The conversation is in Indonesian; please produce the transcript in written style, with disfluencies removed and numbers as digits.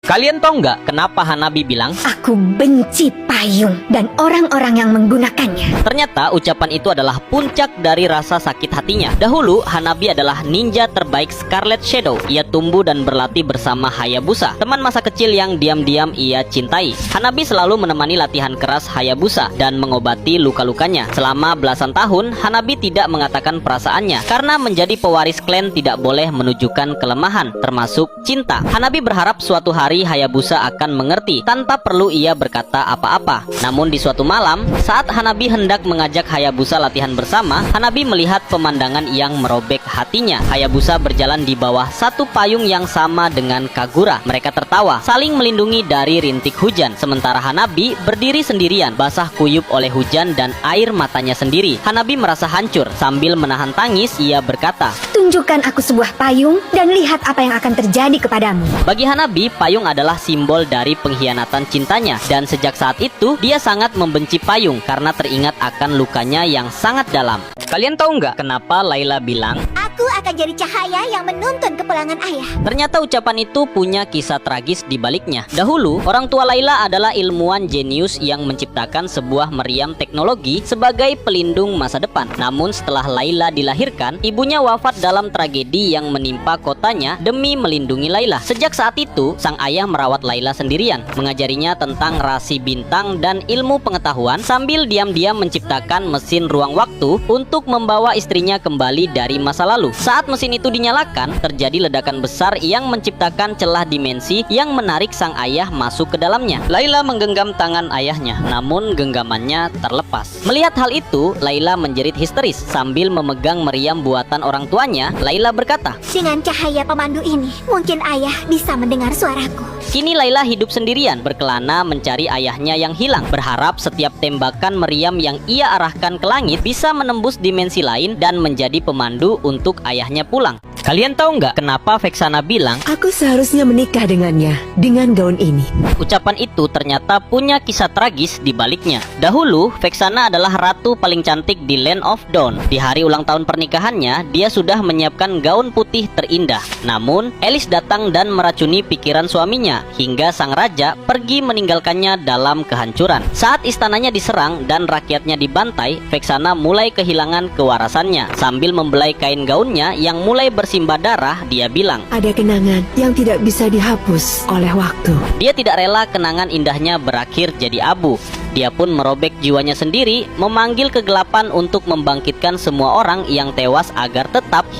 Kalian tahu nggak kenapa Hanabi bilang? Aku benci payung dan orang-orang yang menggunakannya. Ternyata ucapan itu adalah puncak dari rasa sakit hatinya. Dahulu, Hanabi adalah ninja terbaik Scarlet Shadow. Ia tumbuh dan berlatih bersama Hayabusa, teman masa kecil yang diam-diam ia cintai. Hanabi selalu menemani latihan keras Hayabusa dan mengobati luka-lukanya. Selama belasan tahun, Hanabi tidak mengatakan perasaannya karena menjadi pewaris klan tidak boleh menunjukkan kelemahan, termasuk cinta. Hanabi berharap suatu hari Hayabusa akan mengerti tanpa perlu ia berkata apa-apa. Namun di suatu malam, saat Hanabi hendak mengajak Hayabusa latihan bersama, Hanabi melihat pemandangan yang merobek hatinya. Hayabusa berjalan di bawah satu payung yang sama dengan Kagura. Mereka tertawa, saling melindungi dari rintik hujan. Sementara Hanabi berdiri sendirian, basah kuyup oleh hujan dan air matanya sendiri. Hanabi merasa hancur. Sambil menahan tangis, ia berkata, Tunjukkan aku sebuah payung dan lihat apa yang akan terjadi kepadamu. bagi Hanabi, payung adalah simbol dari pengkhianatan cintanya. Dan sejak saat itu, dia sangat membenci payung karena teringat akan lukanya yang sangat dalam. Kalian tahu nggak kenapa Layla bilang? Aku akan jadi cahaya yang menuntun kepulangan ayah. Ternyata ucapan itu punya kisah tragis di baliknya. Dahulu, orang tua Layla adalah ilmuwan jenius yang menciptakan sebuah meriam teknologi sebagai pelindung masa depan. Namun setelah Layla dilahirkan, ibunya wafat dalam tragedi yang menimpa kotanya demi melindungi Layla. Sejak saat itu, sang ayah merawat Layla sendirian, mengajarinya tentang rasi bintang dan ilmu pengetahuan sambil diam-diam menciptakan mesin ruang waktu untuk membawa istrinya kembali dari masa lalu. Saat mesin itu dinyalakan, terjadi ledakan besar yang menciptakan celah dimensi yang menarik sang ayah masuk ke dalamnya. Layla menggenggam tangan ayahnya, namun genggamannya terlepas. Melihat hal itu, Layla menjerit histeris. Sambil memegang meriam buatan orang tuanya, Layla berkata, Dengan cahaya pemandu ini, mungkin ayah bisa mendengar suaraku. kini Layla hidup sendirian, berkelana mencari ayahnya yang hilang, berharap setiap tembakan meriam yang ia arahkan ke langit bisa menembus dimensi lain dan menjadi pemandu untuk ayahnya pulang. Kalian tahu nggak kenapa Vexana bilang Aku seharusnya menikah dengannya, dengan gaun ini. ucapan itu ternyata punya kisah tragis di baliknya? Dahulu, Vexana adalah ratu paling cantik di Land of Dawn. Di hari ulang tahun pernikahannya, dia sudah menyiapkan gaun putih terindah. Namun, Elis datang dan meracuni pikiran suaminya, hingga sang raja pergi meninggalkannya dalam kehancuran. Saat istananya diserang dan rakyatnya dibantai, Vexana mulai kehilangan kewarasannya. Sambil membelai kain gaunnya yang mulai bersimbah darah, dia bilang, Ada kenangan yang tidak bisa dihapus oleh waktu. dia tidak rela kenangan indahnya berakhir jadi abu. Dia pun merobek jiwanya sendiri, memanggil kegelapan untuk membangkitkan semua orang yang tewas agar tetap